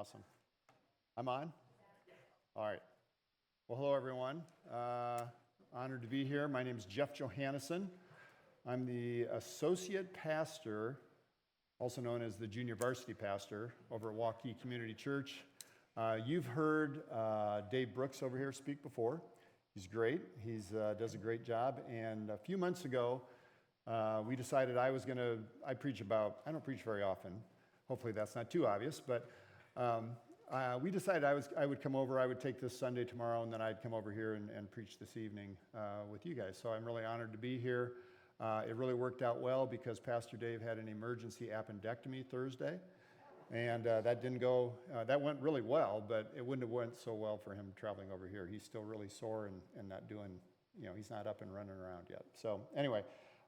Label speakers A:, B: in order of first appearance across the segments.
A: Awesome. I'm on? All right. Well, hello, everyone. Honored to be here. My name is Jeff Johannesson. I'm the associate pastor, also known as the junior varsity pastor, over at Waukee Community Church. You've heard Dave Brooks over here speak before. He's great. He does a great job. And a few months ago, we decided I don't preach very often. Hopefully that's not too obvious, but we decided I would come over. I would take this Sunday tomorrow, and then I'd come over here and preach this evening with you guys. So I'm really honored to be here. It really worked out well because Pastor Dave had an emergency appendectomy Thursday, and that went really well, but it wouldn't have went so well for him traveling over here. He's still really sore and not doing, he's not up and running around yet. So anyway,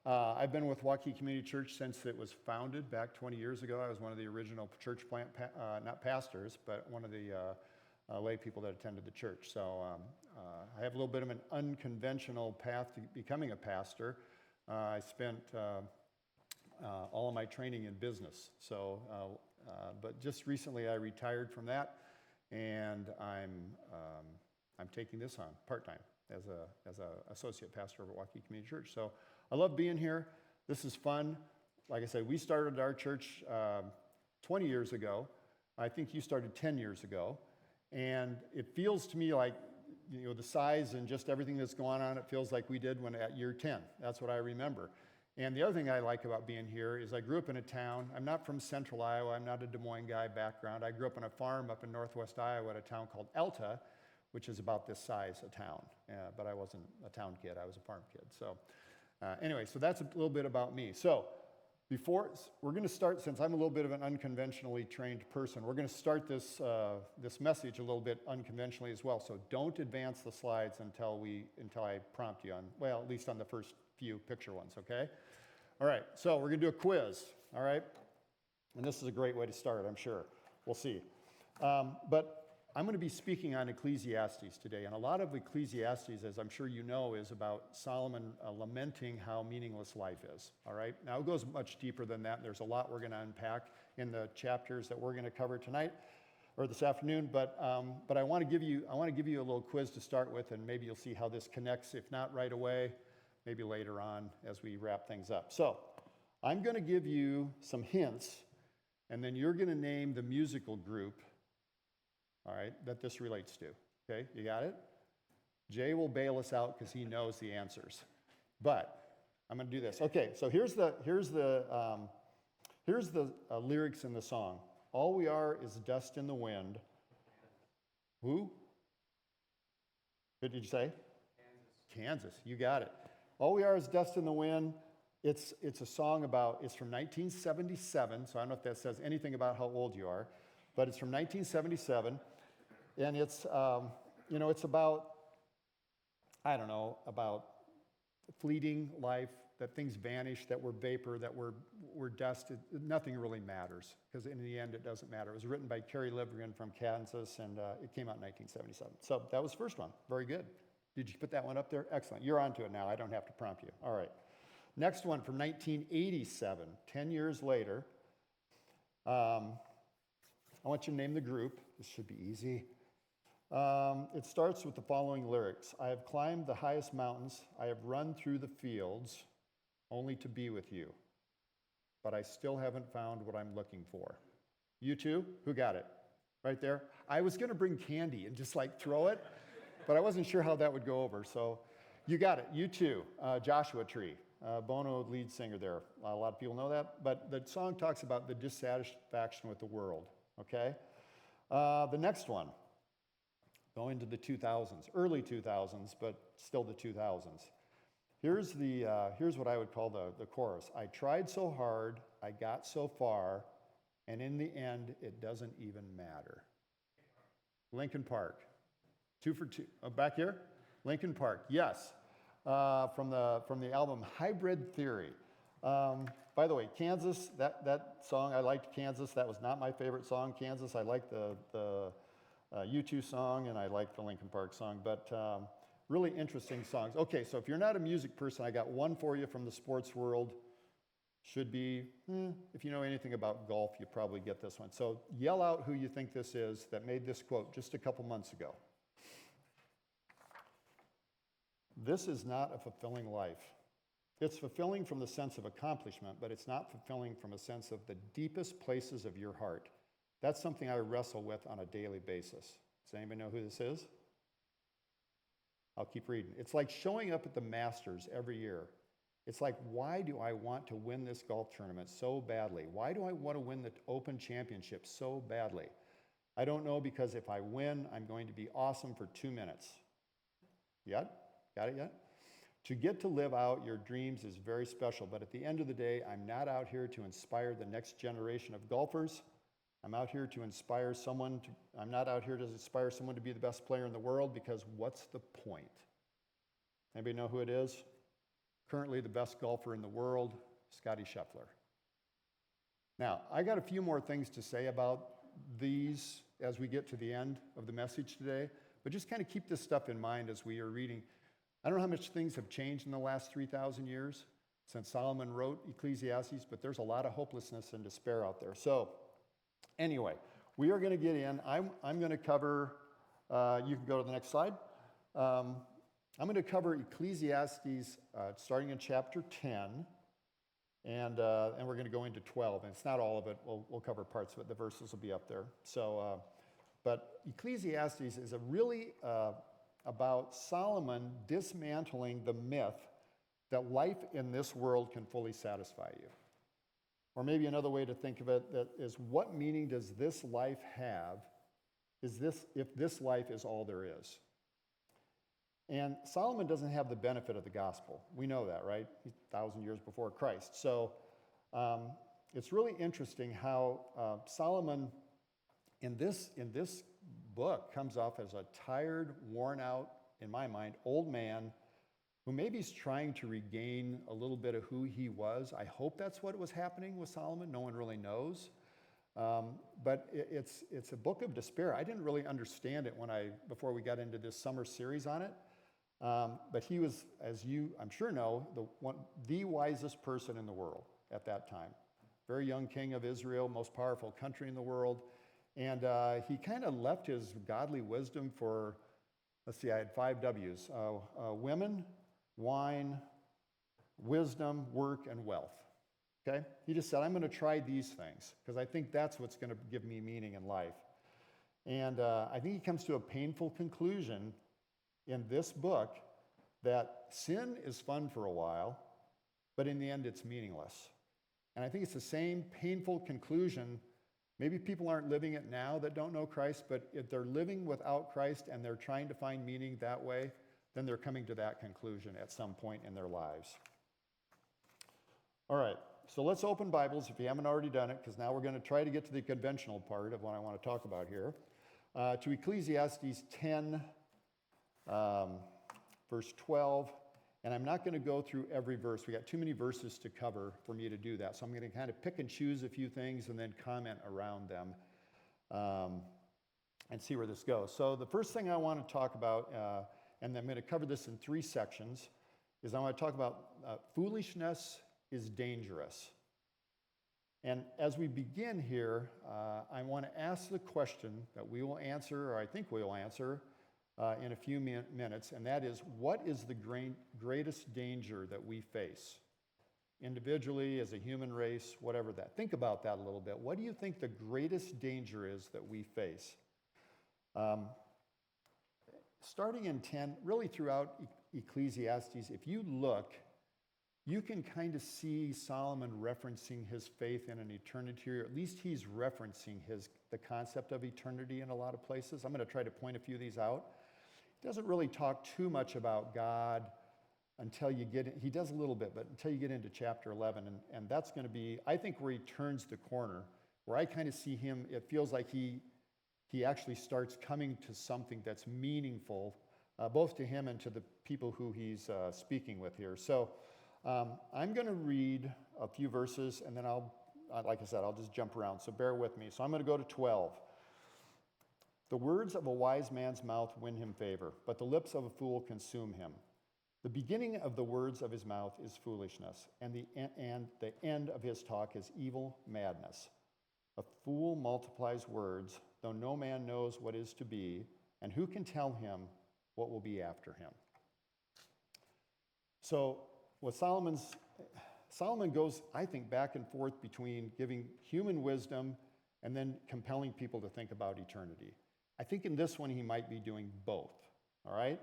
A: I've been with Waukee Community Church since it was founded back 20 years ago. I was one of the original church plant, not pastors, but one of the lay people that attended the church. So I have a little bit of an unconventional path to becoming a pastor. I spent all of my training in business. But just recently I retired from that, and I'm taking this on part-time as a associate pastor over at Waukee Community Church. So I love being here. This is fun. Like I said, we started our church 20 years ago. I think you started 10 years ago. And it feels to me like, the size and just everything that's going on, it feels like we did when at year 10. That's what I remember. And the other thing I like about being here is I grew up in a town. I'm not from central Iowa. I'm not a Des Moines guy background. I grew up on a farm up in northwest Iowa at a town called Alta, which is about this size of town. But I wasn't a town kid. I was a farm kid. So anyway, so that's a little bit about me. So we're going to start, since I'm a little bit of an unconventionally trained person, we're going to start this message a little bit unconventionally as well. So don't advance the slides until I prompt you at least on the first few picture ones, okay? All right, so we're going to do a quiz, all right? And this is a great way to start, I'm sure. We'll see. But I'm going to be speaking on Ecclesiastes today, and a lot of Ecclesiastes, as I'm sure you know, is about Solomon lamenting how meaningless life is, all right? Now, it goes much deeper than that. There's a lot we're going to unpack in the chapters that we're going to cover tonight, or this afternoon, but I want to give you a little quiz to start with, and maybe you'll see how this connects, if not right away, maybe later on as we wrap things up. So, I'm going to give you some hints, and then you're going to name the musical group, all right, that this relates to. Okay, you got it? Jay will bail us out because he knows the answers. But I'm going to do this. Okay, so here's the lyrics in the song. All we are is dust in the wind. Who? What did you say? Kansas. You got it. All we are is dust in the wind. It's a song it's from 1977, so I don't know if that says anything about how old you are, but it's from 1977. And it's, it's about, about fleeting life, that things vanish, that we're vapor, that we're dust. Nothing really matters, because in the end, it doesn't matter. It was written by Kerry Livgren from Kansas, and it came out in 1977. So that was the first one. Very good. Did you put that one up there? Excellent. You're onto it now. I don't have to prompt you. All right. Next one from 1987, 10 years later. I want you to name the group. This should be easy. It starts with the following lyrics. I have climbed the highest mountains. I have run through the fields only to be with you. But I still haven't found what I'm looking for. You two? Who got it? Right there? I was going to bring candy and just throw it, but I wasn't sure how that would go over. So you got it. You two. Joshua Tree. Bono, lead singer there. A lot of people know that. But the song talks about the dissatisfaction with the world. Okay? The next one. Going to the 2000s, early 2000s, but still the 2000s. Here's what I would call the chorus. I tried so hard, I got so far, and in the end, it doesn't even matter. Linkin Park. 2 for 2. Back here? Linkin Park. Yes. From the album Hybrid Theory. By the way, Kansas, that song, I liked Kansas. That was not my favorite song, Kansas. I liked the U2 song, and I like the Linkin Park song, but really interesting songs. Okay, so if you're not a music person, I got one for you from the sports world. should be, if you know anything about golf, you probably get this one. So yell out who you think this is that made this quote just a couple months ago. This is not a fulfilling life. It's fulfilling from the sense of accomplishment, but it's not fulfilling from a sense of the deepest places of your heart. That's something I wrestle with on a daily basis. Does anybody know who this is? I'll keep reading. It's like showing up at the Masters every year. It's like, why do I want to win this golf tournament so badly? Why do I want to win the Open Championship so badly? I don't know, because if I win, I'm going to be awesome for 2 minutes. Yet? Got it yet? To get to live out your dreams is very special, but at the end of the day, I'm not out here to inspire the next generation of golfers. I'm out here to inspire someone to, I'm not out here to inspire someone to be the best player in the world, because what's the point? Anybody know who it is? Currently the best golfer in the world, Scottie Scheffler. Now, I got a few more things to say about these as we get to the end of the message today, but just kind of keep this stuff in mind as we are reading. I don't know how much things have changed in the last 3,000 years since Solomon wrote Ecclesiastes, but there's a lot of hopelessness and despair out there. So anyway, we are going to get in. I'm going to cover, you can go to the next slide. I'm going to cover Ecclesiastes starting in chapter 10, and we're going to go into 12. And it's not all of it. We'll cover parts of it. The verses will be up there. So, but Ecclesiastes is a really about Solomon dismantling the myth that life in this world can fully satisfy you. Or maybe another way to think of it that is, what meaning does this life have if this life is all there is? And Solomon doesn't have the benefit of the gospel. We know that, right? He's 1,000 years before Christ. So it's really interesting how Solomon in this book comes off as a tired, worn out, in my mind, old man who maybe is trying to regain a little bit of who he was. I hope that's what was happening with Solomon. No one really knows. But it's a book of despair. I didn't really understand it before we got into this summer series on it. But he was, as you, I'm sure know, the wisest person in the world at that time. Very young king of Israel, most powerful country in the world. And he kind of left his godly wisdom for, let's see, I had 5 W's. Women, wine, wisdom, work, and wealth. Okay? He just said, I'm going to try these things because I think that's what's going to give me meaning in life. And I think he comes to a painful conclusion in this book that sin is fun for a while, but in the end it's meaningless. And I think it's the same painful conclusion. Maybe people aren't living it now that don't know Christ, but if they're living without Christ and they're trying to find meaning that way, then they're coming to that conclusion at some point in their lives. All right, so let's open Bibles if you haven't already done it, because now we're going to try to get to the conventional part of what I want to talk about here. To Ecclesiastes 10, verse 12. And I'm not going to go through every verse. We got too many verses to cover for me to do that. So I'm going to kind of pick and choose a few things and then comment around them and see where this goes. So the first thing I want to talk about, and I'm going to cover this in 3 sections, is I want to talk about foolishness is dangerous. And as we begin here, I want to ask the question that we will answer, or I think we will answer, in a few minutes, and that is, what is the greatest danger that we face? Individually, as a human race, whatever that. Think about that a little bit. What do you think the greatest danger is that we face? Starting in 10, really throughout Ecclesiastes, if you look, you can kind of see Solomon referencing his faith in an eternity, or at least he's referencing the concept of eternity in a lot of places. I'm going to try to point a few of these out. He doesn't really talk too much about God until you get, he does a little bit, but until you get into chapter 11, and that's going to be, I think, where he turns the corner, where I kind of see him, it feels like he actually starts coming to something that's meaningful, both to him and to the people who he's speaking with here. So I'm going to read a few verses, and then like I said, I'll just jump around, so bear with me. So I'm going to go to 12. The words of a wise man's mouth win him favor, but the lips of a fool consume him. The beginning of the words of his mouth is foolishness, and the end of his talk is evil madness. A fool multiplies words, though no man knows what is to be, and who can tell him what will be after him? So what Solomon goes, I think, back and forth between giving human wisdom and then compelling people to think about eternity. I think in this one he might be doing both, all right?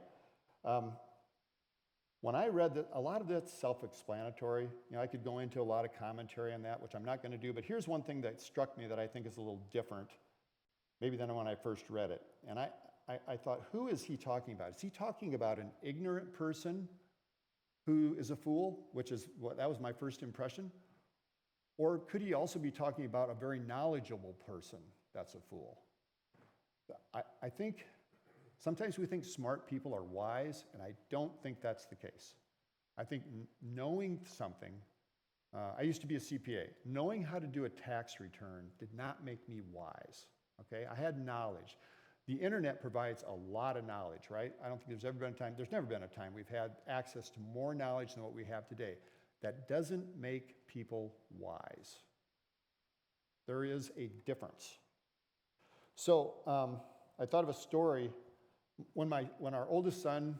A: When I read that, a lot of that's self-explanatory. I could go into a lot of commentary on that, which I'm not going to do, but here's one thing that struck me that I think is a little different, maybe than when I first read it. And I thought, who is he talking about? Is he talking about an ignorant person who is a fool, that was my first impression? Or could he also be talking about a very knowledgeable person that's a fool? I think sometimes we think smart people are wise, and I don't think that's the case. I think knowing something, I used to be a CPA. Knowing how to do a tax return did not make me wise, okay? I had knowledge. The internet provides a lot of knowledge, right? I don't think there's never been a time we've had access to more knowledge than what we have today. That doesn't make people wise. There is a difference. So I thought of a story. When our oldest son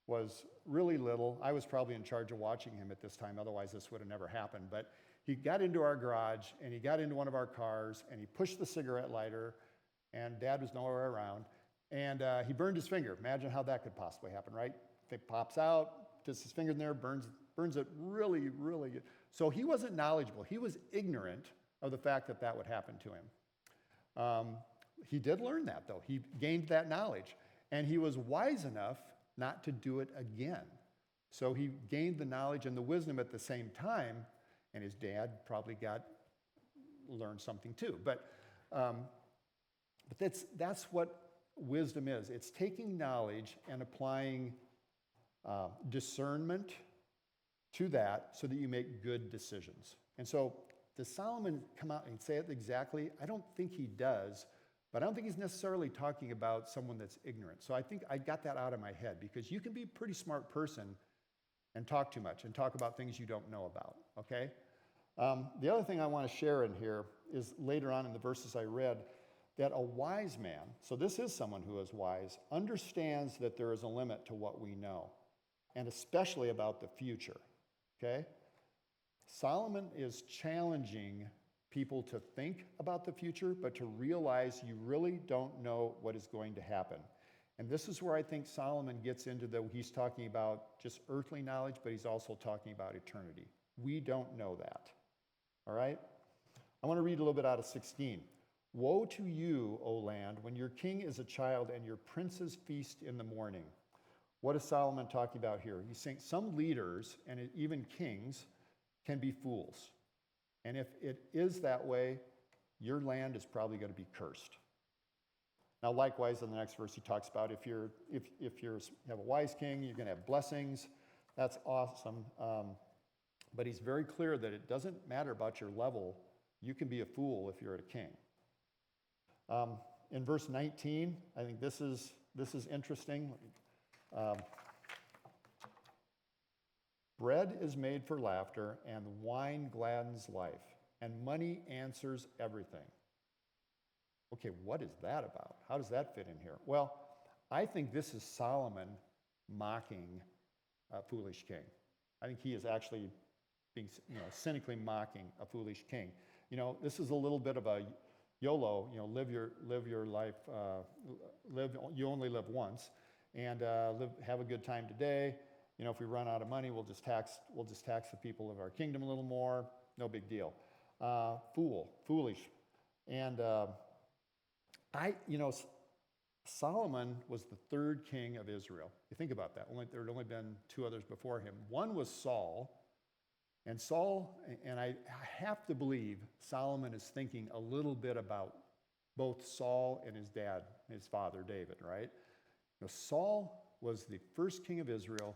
A: was really little, I was probably in charge of watching him at this time, otherwise this would have never happened. But he got into our garage, and he got into one of our cars, and he pushed the cigarette lighter, and Dad was nowhere around, and he burned his finger. Imagine how that could possibly happen, right? It pops out, just his finger in there, burns it really, really good. So he wasn't knowledgeable. He was ignorant of the fact that would happen to him. He did learn that, though. He gained that knowledge. And he was wise enough not to do it again. So he gained the knowledge and the wisdom at the same time, and his dad probably learned something too. But that's what wisdom is. It's taking knowledge and applying discernment to that so that you make good decisions. And so does Solomon come out and say it exactly? I don't think he does. But I don't think he's necessarily talking about someone that's ignorant. So I think I got that out of my head, because you can be a pretty smart person and talk too much and talk about things you don't know about, okay? The other thing I want to share in here is later on in the verses I read, that a wise man, so this is someone who is wise, understands that there is a limit to what we know, and especially about the future, okay? Solomon is challenging people to think about the future, but to realize you really don't know what is going to happen. And this is where I think Solomon gets into he's talking about just earthly knowledge, but he's also talking about eternity. We don't know that, all right? I want to read a little bit out of 16. Woe to you, O land, when your king is a child and your princes feast in the morning. What is Solomon talking about here? He's saying some leaders, and even kings, can be fools. And if it is that way, your land is probably going to be cursed. Now, likewise, in the next verse, he talks about if you have a wise king, you're going to have blessings. That's awesome. But he's very clear that it doesn't matter about your level. You can be a fool if you're a king. In verse 19, I think this is interesting. Bread is made for laughter, and wine gladdens life, and money answers everything. Okay, what is that about? How does that fit in here? Well, I think this is Solomon mocking a foolish king. I think he is actually being, cynically mocking a foolish king. This is a little bit of a YOLO, live your life, you only live once, and have a good time today. If we run out of money, we'll just tax the people of our kingdom a little more. No big deal. Foolish. And Solomon was the third king of Israel. You think about that. There had only been two others before him. One was Saul. And I have to believe Solomon is thinking a little bit about both Saul and his dad, his father David, right? Saul was the first king of Israel.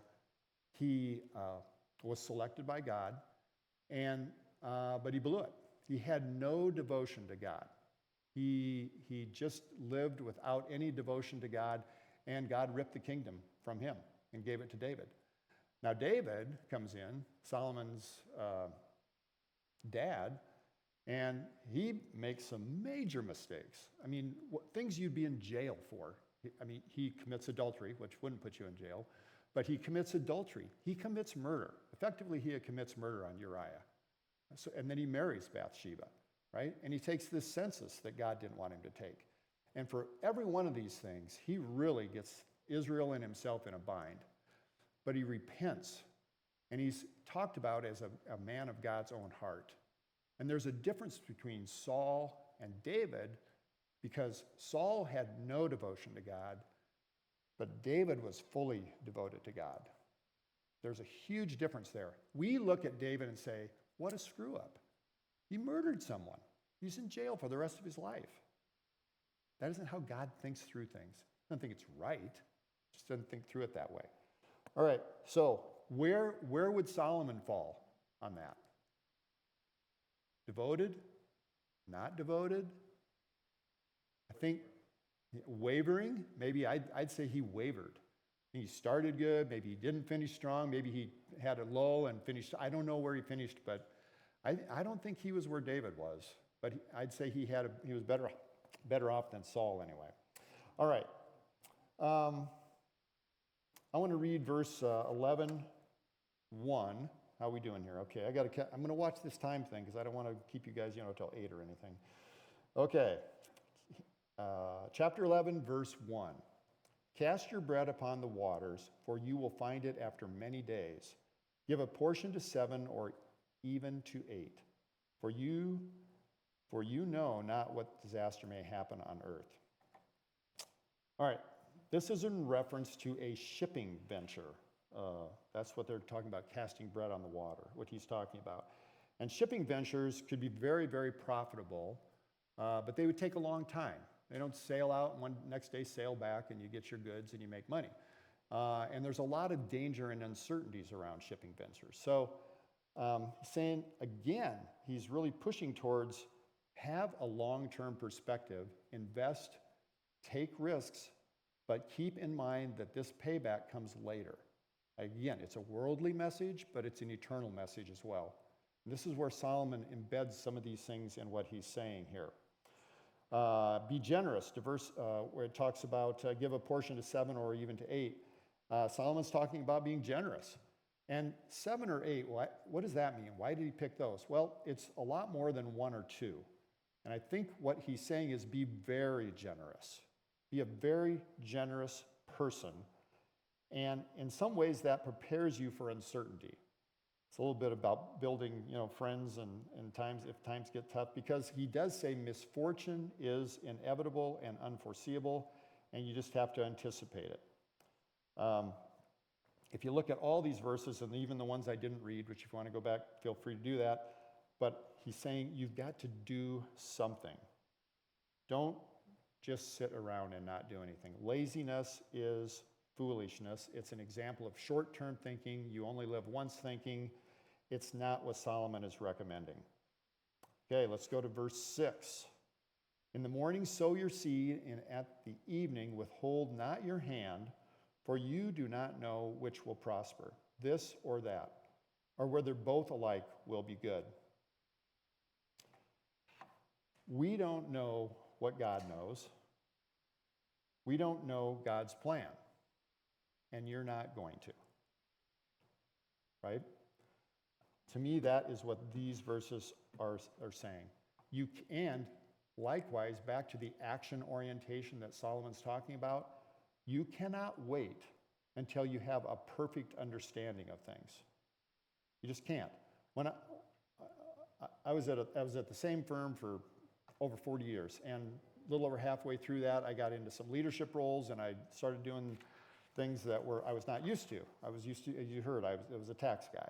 A: He was selected by God, but he blew it. He had no devotion to God. He just lived without any devotion to God, and God ripped the kingdom from him and gave it to David. Now, David comes in, Solomon's dad, and he makes some major mistakes. I mean, things you'd be in jail for. I mean, he commits adultery, which wouldn't put you in jail, but he commits adultery. He commits murder. Effectively, he commits murder on Uriah. And then he marries Bathsheba, right? And he takes this census that God didn't want him to take. And for every one of these things, he really gets Israel and himself in a bind. But he repents, and he's talked about as a man of God's own heart. And there's a difference between Saul and David, because Saul had no devotion to God, but David was fully devoted to God. There's a huge difference there. We look at David and say, what a screw up. He murdered someone. He's in jail for the rest of his life. That isn't how God thinks through things. He doesn't think it's right. Just doesn't think through it that way. All right, so where would Solomon fall on that? Devoted? Not devoted? I think wavering, maybe I'd say he wavered. He started good, maybe he didn't finish strong, maybe he had a lull and finished. I don't know where he finished, but I don't think he was where David was. But I'd say he was better off than Saul anyway. All right. I want to read verse 11:1. How are we doing here? Okay, I'm going to watch this time thing because I don't want to keep you guys, till 8 or anything. Okay. Chapter 11, verse 1. Cast your bread upon the waters, for you will find it after many days. Give a portion to 7 or even to 8. For you know not what disaster may happen on earth. All right, this is in reference to a shipping venture. That's what they're talking about, casting bread on the water, what he's talking about. And shipping ventures could be very, very profitable, but they would take a long time. They don't sail out and next day sail back and you get your goods and you make money. And there's a lot of danger and uncertainties around shipping ventures. So saying, again, he's really pushing towards have a long-term perspective, invest, take risks, but keep in mind that this payback comes later. Again, it's a worldly message, but it's an eternal message as well. And this is where Solomon embeds some of these things in what he's saying here. Be generous, where it talks about give a portion to 7 or even to 8. Solomon's talking about being generous. And 7 or 8, what does that mean? Why did he pick those? Well, it's a lot more than 1 or 2. And I think what he's saying is be very generous. Be a very generous person. And in some ways that prepares you for uncertainty. It's a little bit about building, friends and times if times get tough, because he does say misfortune is inevitable and unforeseeable, and you just have to anticipate it. If you look at all these verses, and even the ones I didn't read, which if you want to go back, feel free to do that, but he's saying you've got to do something. Don't just sit around and not do anything. Laziness is foolishness. It's an example of short-term thinking. You only live once thinking. It's not what Solomon is recommending. Okay, let's go to verse 6. In the morning sow your seed, and at the evening withhold not your hand, for you do not know which will prosper, this or that, or whether both alike will be good. We don't know what God knows. We don't know God's plan. And you're not going to. Right? To me, that is what these verses are saying. And likewise, back to the action orientation that Solomon's talking about, you cannot wait until you have a perfect understanding of things. You just can't. When I was at the same firm for over 40 years, and a little over halfway through that, I got into some leadership roles, and I started doing things that I was not used to. I was used to, as you heard, I was a tax guy.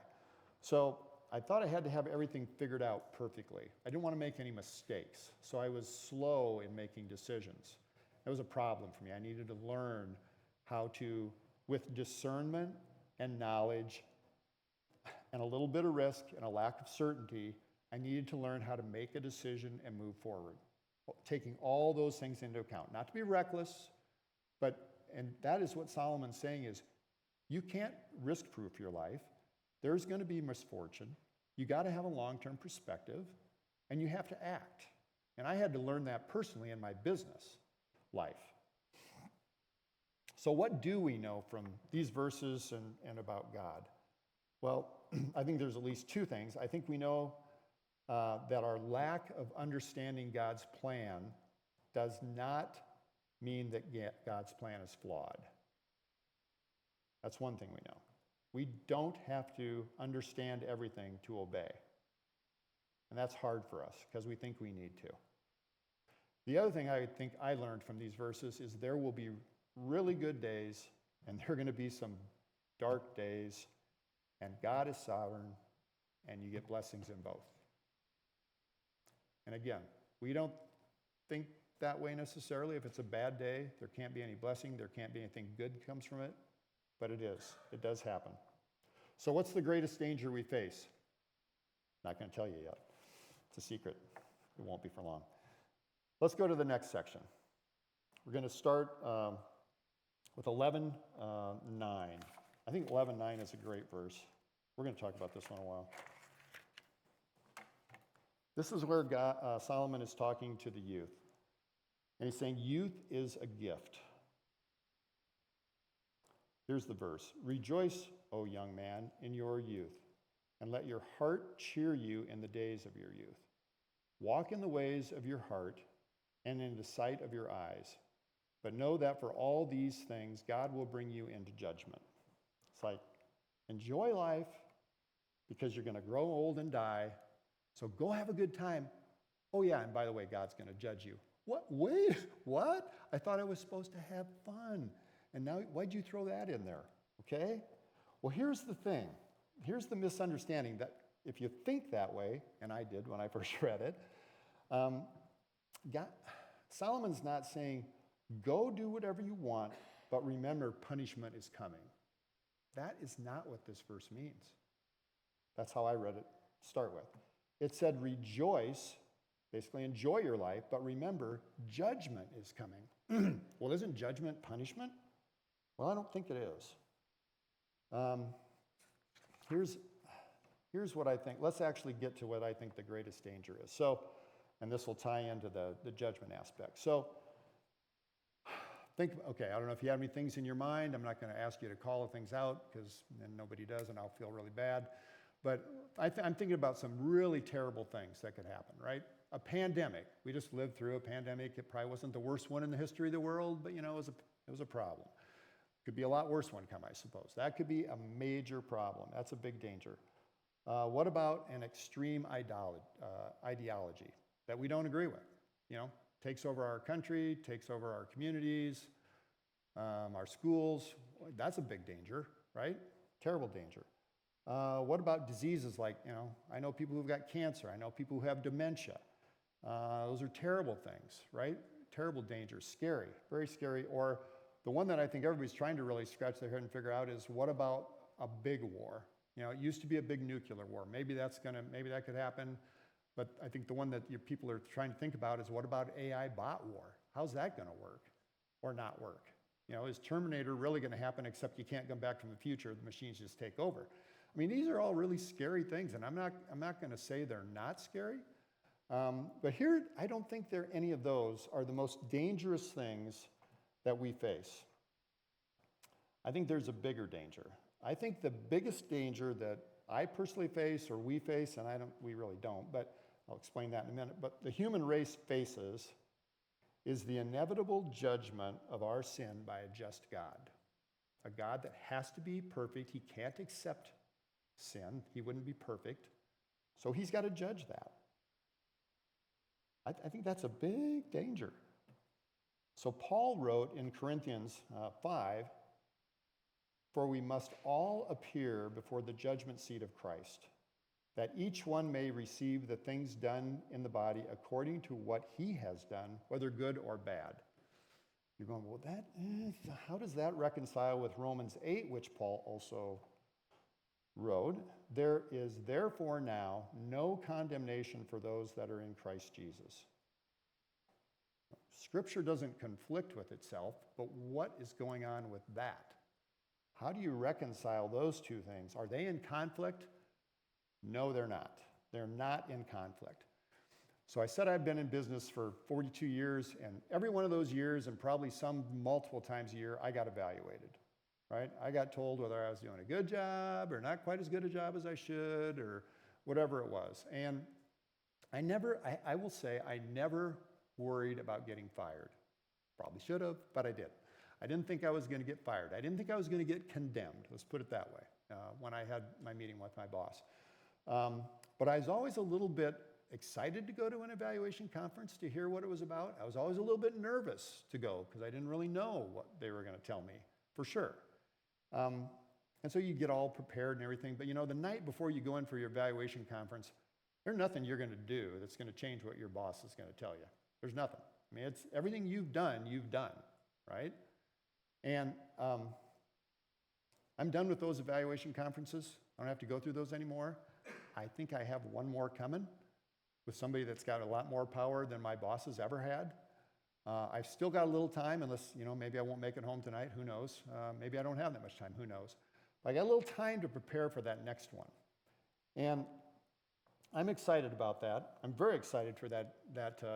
A: So I thought I had to have everything figured out perfectly. I didn't want to make any mistakes, so I was slow in making decisions. That was a problem for me. I needed to learn how to, with discernment and knowledge and a little bit of risk and a lack of certainty, I needed to learn how to make a decision and move forward, taking all those things into account. Not to be reckless, and that is what Solomon's saying is, You can't risk-proof your life. There's going to be misfortune. You got to have a long-term perspective, and you have to act. And I had to learn that personally in my business life. So what do we know from these verses and about God? Well, I think there's at least two things. I think we know that our lack of understanding God's plan does not mean that God's plan is flawed. That's one thing we know. We don't have to understand everything to obey. And that's hard for us because we think we need to. The other thing I think I learned from these verses is there will be really good days and there are going to be some dark days, and God is sovereign and you get blessings in both. And again, we don't think that way necessarily. If it's a bad day, there can't be any blessing, there can't be anything good that comes from it, but it is. It does happen. So what's the greatest danger we face? Not going to tell you yet. It's a secret. It won't be for long. Let's go to the next section. We're going to start with 11:9. I think 11:9 is a great verse. We're going to talk about this one a while. This is where Solomon is talking to the youth. And he's saying, youth is a gift. Here's the verse. Rejoice, O young man, in your youth, and let your heart cheer you in the days of your youth. Walk in the ways of your heart and in the sight of your eyes. But know that for all these things, God will bring you into judgment. It's like, enjoy life because you're going to grow old and die. So go have a good time. Oh yeah, and by the way, God's going to judge you. What? Wait, what? I thought I was supposed to have fun. And now, why'd you throw that in there? Okay? Well, here's the thing. Here's the misunderstanding that if you think that way, and I did when I first read it, Solomon's not saying, go do whatever you want, but remember punishment is coming. That is not what this verse means. That's how I read it to start with. It said, rejoice, basically enjoy your life, but remember, judgment is coming. Well, isn't judgment punishment? Well, I don't think it is. Here's what I think. Let's actually get to what I think the greatest danger is. So, and this will tie into the judgment aspect. So, okay, I don't know if you have any things in your mind. I'm not going to ask you to call things out because then nobody does and I'll feel really bad. But I'm thinking about some really terrible things that could happen, right? A pandemic. We just lived through a pandemic. It probably wasn't the worst one in the history of the world, but it was a problem. Could be a lot worse one come, I suppose. That could be a major problem. That's a big danger. What about an extreme ideology that we don't agree with? Takes over our country, takes over our communities, our schools. That's a big danger, right? Terrible danger. What about diseases like, I know people who've got cancer. I know people who have dementia. Those are terrible things, right? Terrible dangers, scary, very scary. Or the one that I think everybody's trying to really scratch their head and figure out is what about a big war? It used to be a big nuclear war. Maybe that could happen. But I think the one that people are trying to think about is what about AI bot war? How's that going to work or not work? Is Terminator really going to happen except you can't come back from the future, the machines just take over? I mean, these are all really scary things, and I'm not going to say they're not scary. But here, I don't think any of those are the most dangerous things that we face. I think there's a bigger danger. I think the biggest danger that I personally face or we face, and we really don't, but I'll explain that in a minute, but the human race faces is the inevitable judgment of our sin by a just God. A God that has to be perfect. He can't accept sin. He wouldn't be perfect. So he's got to judge that. I think that's a big danger. So Paul wrote in Corinthians 5, for we must all appear before the judgment seat of Christ, that each one may receive the things done in the body according to what he has done, whether good or bad. You're going, well, how does that reconcile with Romans 8, which Paul also wrote? There is therefore now no condemnation for those that are in Christ Jesus. Scripture doesn't conflict with itself, but what is going on with that? How do you reconcile those two things? Are they in conflict? No, they're not. They're not in conflict. So I said I've been in business for 42 years, and every one of those years, and probably some multiple times a year, I got evaluated, right? I got told whether I was doing a good job or not quite as good a job as I should, or whatever it was. And I will say, I never worried about getting fired. Probably should have, but I did. I didn't think I was going to get fired. I didn't think I was going to get condemned, let's put it that way, when I had my meeting with my boss. But I was always a little bit excited to go to an evaluation conference to hear what it was about. I was always a little bit nervous to go because I didn't really know what they were going to tell me for sure. And so you get all prepared and everything, but the night before you go in for your evaluation conference, there's nothing you're going to do that's going to change what your boss is going to tell you. There's nothing. I mean, it's everything you've done, right? And I'm done with those evaluation conferences. I don't have to go through those anymore. I think I have one more coming with somebody that's got a lot more power than my boss has ever had. I've still got a little time, unless, maybe I won't make it home tonight, who knows? Maybe I don't have that much time, who knows? But I got a little time to prepare for that next one. And I'm excited about that. I'm very excited for that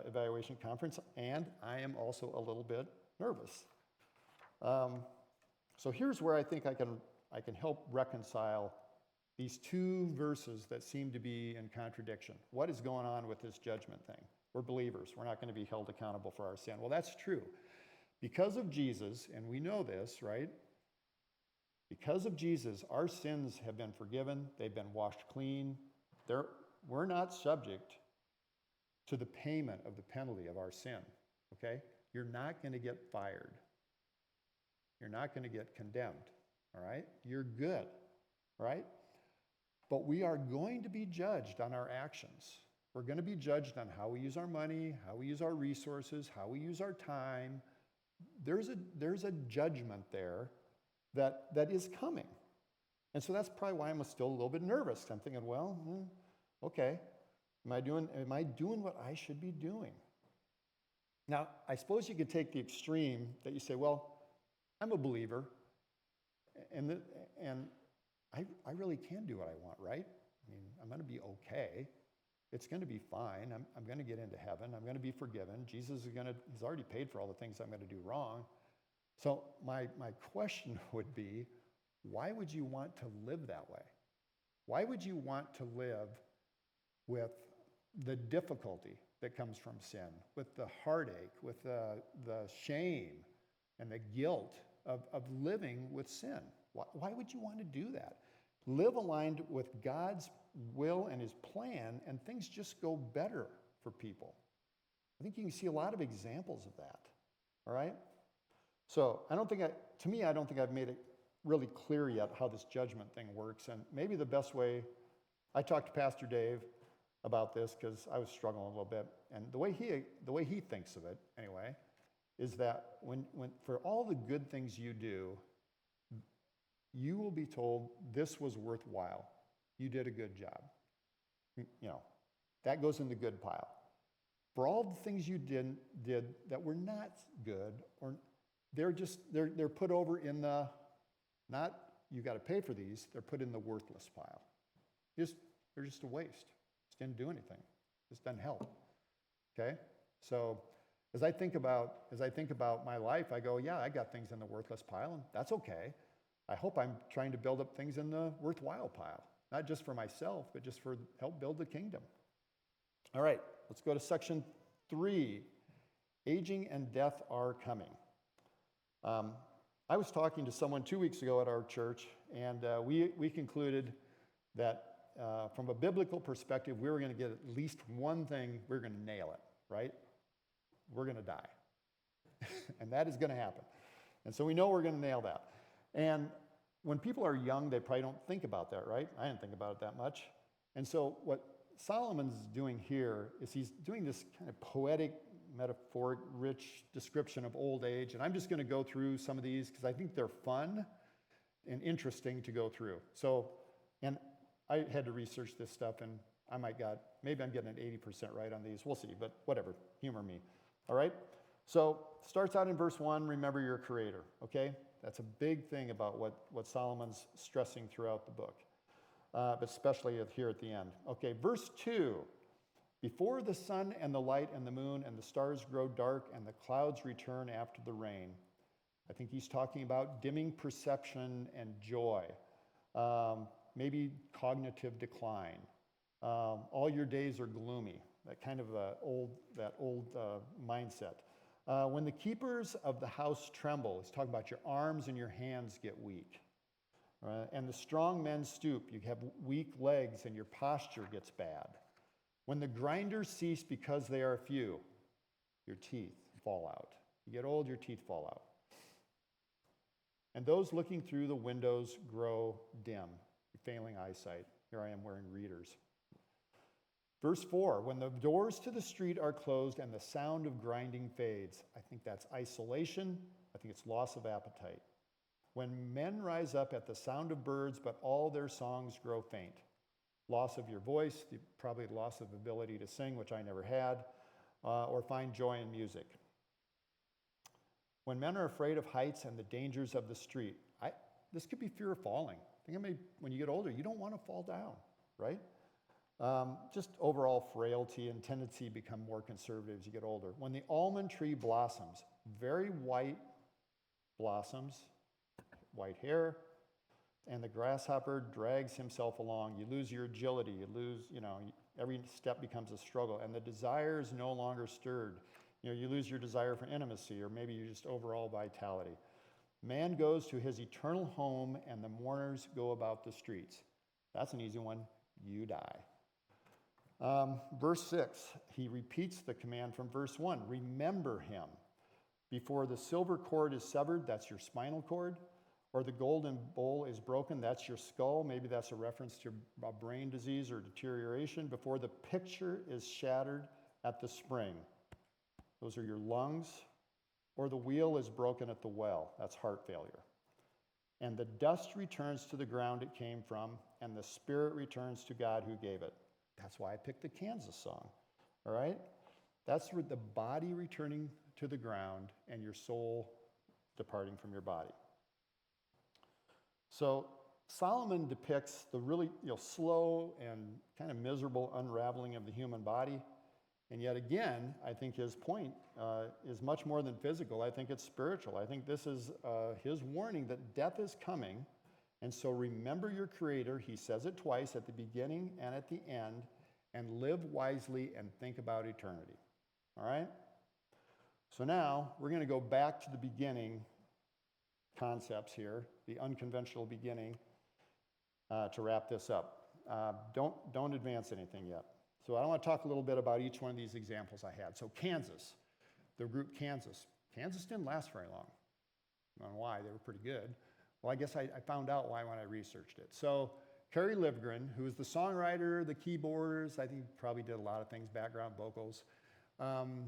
A: evaluation conference, and I am also a little bit nervous. So here's where I think I can help reconcile these two verses that seem to be in contradiction. What is going on with this judgment thing? We're believers. We're not going to be held accountable for our sin. Well, that's true. Because of Jesus, and we know this, right? Because of Jesus, our sins have been forgiven. They've been washed clean. We're not subject to the payment of the penalty of our sin, okay? You're not going to get fired. You're not going to get condemned, all right? You're good, right? But we are going to be judged on our actions. We're going to be judged on how we use our money, how we use our resources, how we use our time. There's a judgment there that is coming. And so that's probably why I'm still a little bit nervous. I'm thinking, well, okay, am I doing what I should be doing? Now, I suppose you could take the extreme that you say, well, I'm a believer, and I really can do what I want, right? I mean, I'm going to be okay. It's going to be fine. I'm going to get into heaven. I'm going to be forgiven. Jesus he's already paid for all the things I'm going to do wrong. So my question would be, why would you want to live that way? Why would you want to live with the difficulty that comes from sin, with the heartache, with the shame and the guilt of living with sin? Why would you want to do that? Live aligned with God's will and his plan, and things just go better for people. I think you can see a lot of examples of that, all right? So I don't think I've made it really clear yet how this judgment thing works, and maybe the best way, I talked to Pastor Dave about this because I was struggling a little bit, and the way he thinks of it, anyway, is that when for all the good things you do, you will be told this was worthwhile. You did a good job. That goes in the good pile. For all the things you did that were not good, or they're put over in the, not you got to pay for these, they're put in the worthless pile. They're just a waste. Just didn't do anything. Just doesn't help. Okay? So as I think about my life, I go, yeah, I got things in the worthless pile, and that's okay. I hope I'm trying to build up things in the worthwhile pile, not just for myself, but just for help build the kingdom. All right, let's go to section 3. Aging and death are coming. I was talking to someone 2 weeks ago at our church, and we concluded that from a biblical perspective, we were going to get at least one thing, we were going to nail it, right? We're going to die. And that is going to happen. And so we know we're going to nail that. And when people are young, they probably don't think about that, right? I didn't think about it that much. And so what Solomon's doing here is he's doing this kind of poetic, metaphoric, rich description of old age. And I'm just going to go through some of these because I think they're fun and interesting to go through. So, and I had to research this stuff, and maybe I'm getting an 80% right on these. We'll see, but whatever, humor me. All right? So, starts out in verse 1, remember your creator, okay? That's a big thing about what Solomon's stressing throughout the book, but especially here at the end. Okay, verse 2, before the sun and the light and the moon and the stars grow dark and the clouds return after the rain. I think he's talking about dimming perception and joy, maybe cognitive decline. All your days are gloomy, that kind of old mindset. When the keepers of the house tremble, he's talking about your arms and your hands get weak. And the strong men stoop, you have weak legs and your posture gets bad. When the grinders cease because they are few, your teeth fall out. You get old, your teeth fall out. And those looking through the windows grow dim, failing eyesight. Here I am wearing readers. Verse 4, when the doors to the street are closed and the sound of grinding fades. I think that's isolation. I think it's loss of appetite. When men rise up at the sound of birds, but all their songs grow faint. Loss of your voice, probably loss of ability to sing, which I never had, or find joy in music. When men are afraid of heights and the dangers of the street. This could be fear of falling. I think when you get older, you don't want to fall down, right? Just overall frailty and tendency to become more conservative as you get older. When the almond tree blossoms, very white blossoms, white hair, and the grasshopper drags himself along. You lose your agility, you lose, every step becomes a struggle, and the desire is no longer stirred. You lose your desire for intimacy, or maybe you just overall vitality. Man goes to his eternal home, and the mourners go about the streets. That's an easy one. You die. Verse 6, he repeats the command from verse 1. Remember him. Before the silver cord is severed, that's your spinal cord, or the golden bowl is broken, that's your skull. Maybe that's a reference to a brain disease or deterioration. Before the picture is shattered at the spring, those are your lungs, or the wheel is broken at the well, that's heart failure. And the dust returns to the ground it came from, and the spirit returns to God who gave it. That's why I picked the Kansas song, all right? That's the body returning to the ground and your soul departing from your body. So Solomon depicts the really slow and kind of miserable unraveling of the human body. And yet again, I think his point is much more than physical. I think it's spiritual. I think this is his warning that death is coming. And so remember your Creator. He says it twice, at the beginning and at the end, and live wisely and think about eternity. All right? So now we're going to go back to the beginning concepts here, the unconventional beginning, to wrap this up. Don't advance anything yet. So I want to talk a little bit about each one of these examples I had. So Kansas, the group Kansas. Kansas didn't last very long. I don't know why, they were pretty good. Well, I guess I found out why when I researched it. So Kerry Livgren, who is the songwriter, the keyboarders, I think he probably did a lot of things, background vocals.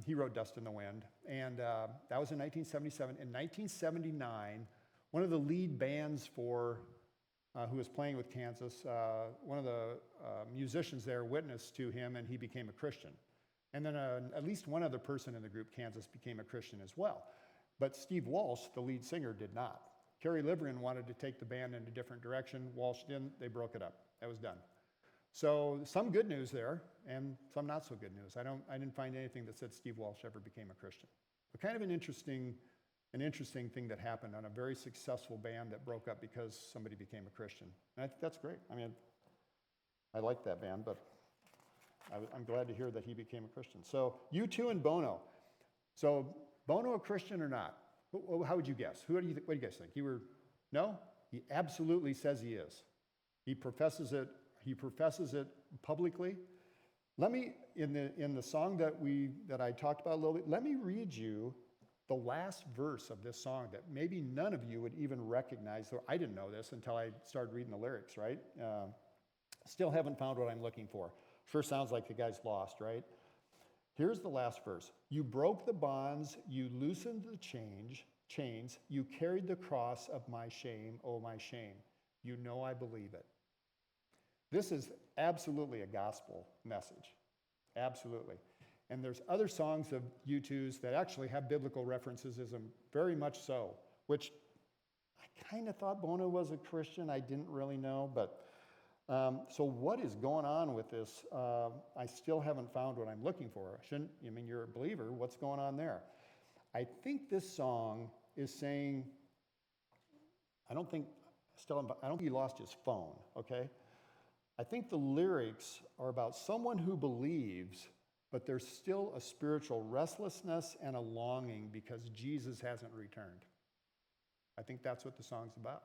A: He wrote Dust in the Wind, and that was in 1977. In 1979, one of the lead bands who was playing with Kansas, one of the musicians there witnessed to him, and he became a Christian. And then at least one other person in the group, Kansas, became a Christian as well. But Steve Walsh, the lead singer, did not. Kerry Livgren wanted to take the band in a different direction. Walsh didn't. They broke it up. That was done. So some good news there, and some not so good news. I didn't find anything that said Steve Walsh ever became a Christian. But kind of an interesting thing that happened on a very successful band that broke up because somebody became a Christian. And I think that's great. I mean, I like that band, but I'm glad to hear that he became a Christian. So U2 and Bono. So Bono a Christian or not? How would you guess? What do you guys think? No? He absolutely says he is. He professes it. He professes it publicly. Let me, in the song that I talked about a little bit, let me read you the last verse of this song that maybe none of you would even recognize. So I didn't know this until I started reading the lyrics, right? Still haven't found what I'm looking for. Sure sounds like the guy's lost, right? Here's the last verse. You broke the bonds, you loosened the chains, you carried the cross of my shame, oh my shame. You know I believe it. This is absolutely a gospel message. Absolutely. And there's other songs of U2's that actually have biblical references, very much so, which I kind of thought Bono was a Christian. I didn't really know, but so what is going on with this? I still haven't found what I'm looking for. You're a believer. What's going on there? I think this song is saying, I don't think he lost his phone, okay? I think the lyrics are about someone who believes, but there's still a spiritual restlessness and a longing because Jesus hasn't returned. I think that's what the song's about.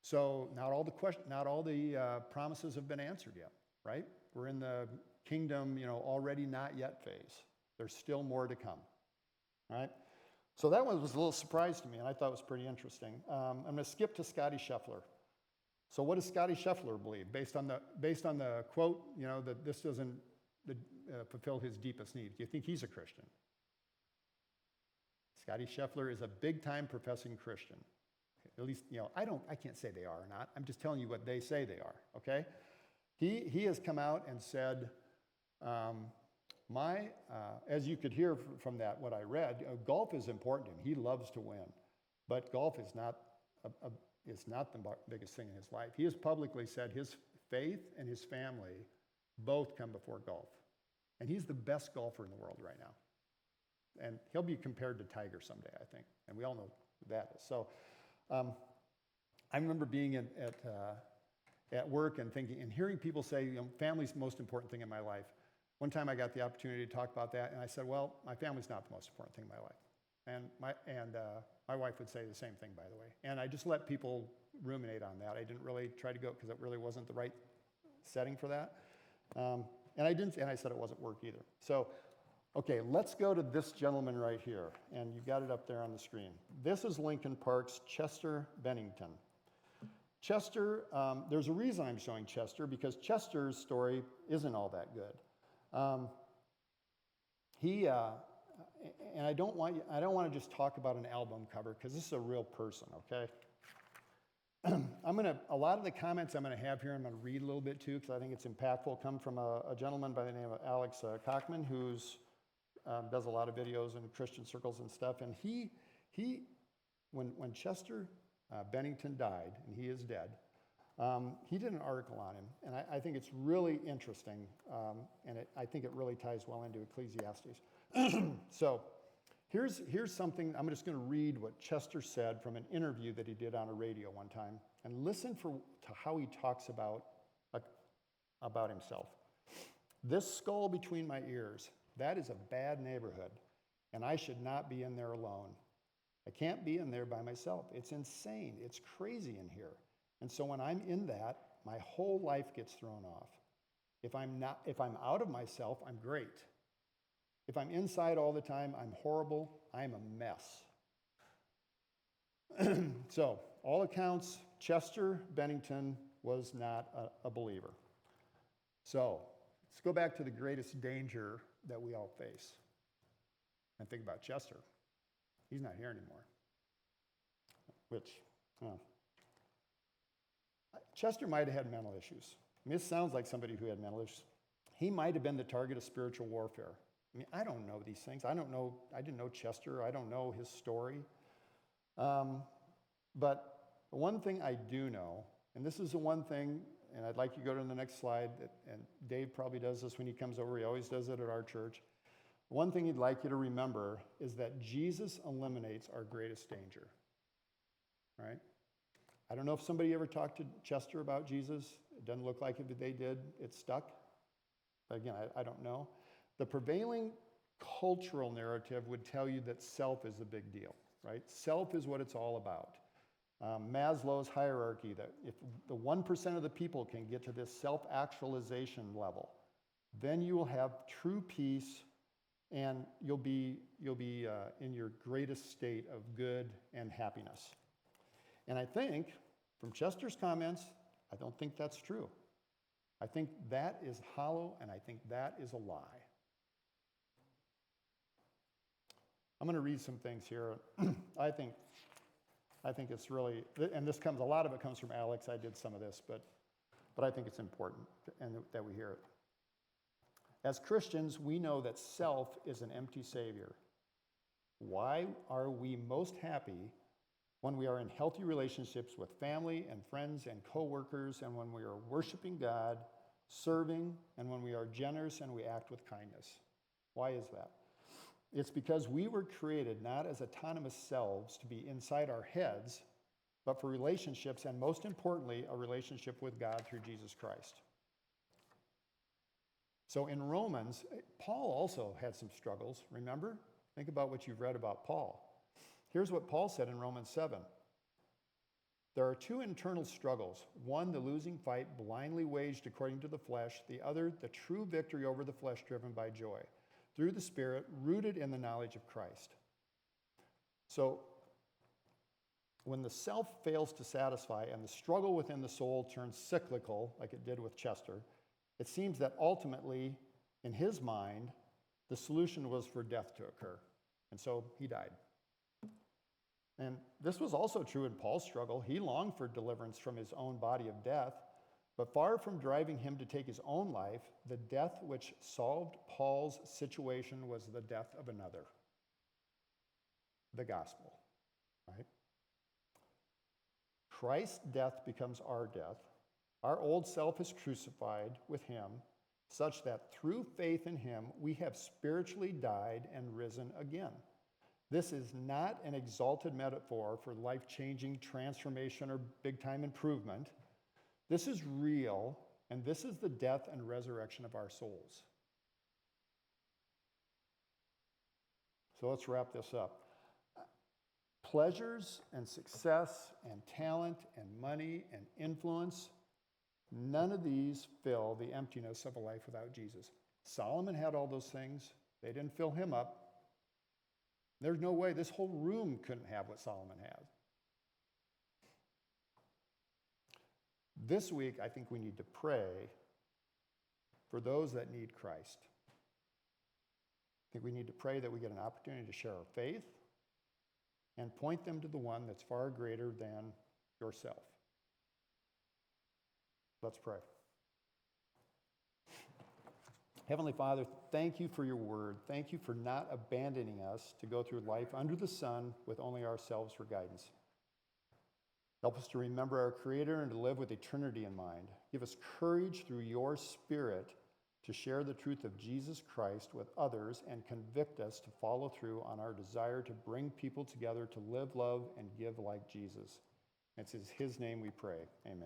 A: So not all the promises have been answered yet, right? We're in the kingdom, already not yet phase. There's still more to come, right? So that one was a little surprise to me, and I thought it was pretty interesting. I'm going to skip to Scotty Scheffler. So what does Scotty Scheffler believe? Based on the quote, that this doesn't fulfill his deepest need. Do you think he's a Christian? Scotty Scheffler is a big-time professing Christian. At least, I can't say they are or not. I'm just telling you what they say they are, okay? He has come out and said, as you could hear from that, what I read, golf is important to him. He loves to win, but golf is not the biggest thing in his life. He has publicly said his faith and his family both come before golf. And he's the best golfer in the world right now. And he'll be compared to Tiger someday, I think. And we all know who that is. So I remember being at work and thinking and hearing people say, family's the most important thing in my life. One time I got the opportunity to talk about that, and I said, well, my family's not the most important thing in my life. And my wife would say the same thing, by the way. And I just let people ruminate on that. I didn't really try to go because it really wasn't the right setting for that. And I said it wasn't work either. So, okay, let's go to this gentleman right here. And you got it up there on the screen. This is Lincoln Park's Chester Bennington. Chester, there's a reason I'm showing Chester, because Chester's story isn't all that good. And I don't want to just talk about an album cover, because this is a real person, okay? A lot of the comments I'm going to have here, I'm going to read a little bit too, because I think it's impactful, come from a gentleman by the name of Alex Kochman, who's does a lot of videos in Christian circles and stuff. And when Chester Bennington died, and he is dead, he did an article on him, and I think it's really interesting, and I think it really ties well into Ecclesiastes. So here's something. I'm just going to read what Chester said from an interview that he did on a radio one time, and listen to how he talks about himself. This skull between my ears, that is a bad neighborhood, and I should not be in there alone. I can't be in there by myself. It's insane. It's crazy in here. And so when I'm in that, my whole life gets thrown off. If I'm out of myself, I'm great. If I'm inside all the time, I'm horrible. I'm a mess. So, all accounts, Chester Bennington was not a believer. So, let's go back to the greatest danger that we all face. And think about Chester. He's not here anymore. Chester might have had mental issues. This sounds like somebody who had mental issues. He might have been the target of spiritual warfare. I don't know these things. I didn't know Chester. I don't know his story. But the one thing I do know, and this is the one thing, and I'd like you to go to the next slide, and Dave probably does this when he comes over. He always does it at our church. One thing he'd like you to remember is that Jesus eliminates our greatest danger, right? I don't know if somebody ever talked to Chester about Jesus. It doesn't look like if they did, it stuck. But again, I don't know. The prevailing cultural narrative would tell you that self is a big deal, right? Self is what it's all about. Maslow's hierarchy, that if the 1% of the people can get to this self-actualization level, then you will have true peace, and you'll be in your greatest state of good and happiness. And I think, from Chester's comments, I don't think that's true. I think that is hollow, and I think that is a lie. I'm going to read some things here. I think it's really, and a lot of it comes from Alex. I did some of this, but I think it's important and that we hear it. As Christians, we know that self is an empty savior. Why are we most happy when we are in healthy relationships with family and friends and coworkers, and when we are worshiping God, serving, and when we are generous and we act with kindness? Why is that? It's because we were created not as autonomous selves to be inside our heads, but for relationships, and most importantly, a relationship with God through Jesus Christ. So in Romans, Paul also had some struggles, remember? Think about what you've read about Paul. Here's what Paul said in Romans 7. There are two internal struggles. One, the losing fight blindly waged according to the flesh. The other, the true victory over the flesh driven by joy, through the Spirit, rooted in the knowledge of Christ. So when the self fails to satisfy and the struggle within the soul turns cyclical, like it did with Chester, it seems that ultimately, in his mind, the solution was for death to occur. And so he died. And this was also true in Paul's struggle. He longed for deliverance from his own body of death, but far from driving him to take his own life, the death which solved Paul's situation was the death of another. The gospel, right? Christ's death becomes our death. Our old self is crucified with him, such that through faith in him, we have spiritually died and risen again. This is not an exalted metaphor for life-changing transformation or big-time improvement. This is real, and this is the death and resurrection of our souls. So let's wrap this up. Pleasures and success and talent and money and influence, none of these fill the emptiness of a life without Jesus. Solomon had all those things. They didn't fill him up. There's no way this whole room couldn't have what Solomon had. This week, I think we need to pray for those that need Christ. I think we need to pray that we get an opportunity to share our faith and point them to the one that's far greater than yourself. Let's pray. Heavenly Father, thank you for your word. Thank you for not abandoning us to go through life under the sun with only ourselves for guidance. Help us to remember our Creator and to live with eternity in mind. Give us courage through your Spirit to share the truth of Jesus Christ with others and convict us to follow through on our desire to bring people together to live, love, and give like Jesus. It's in his name we pray. Amen.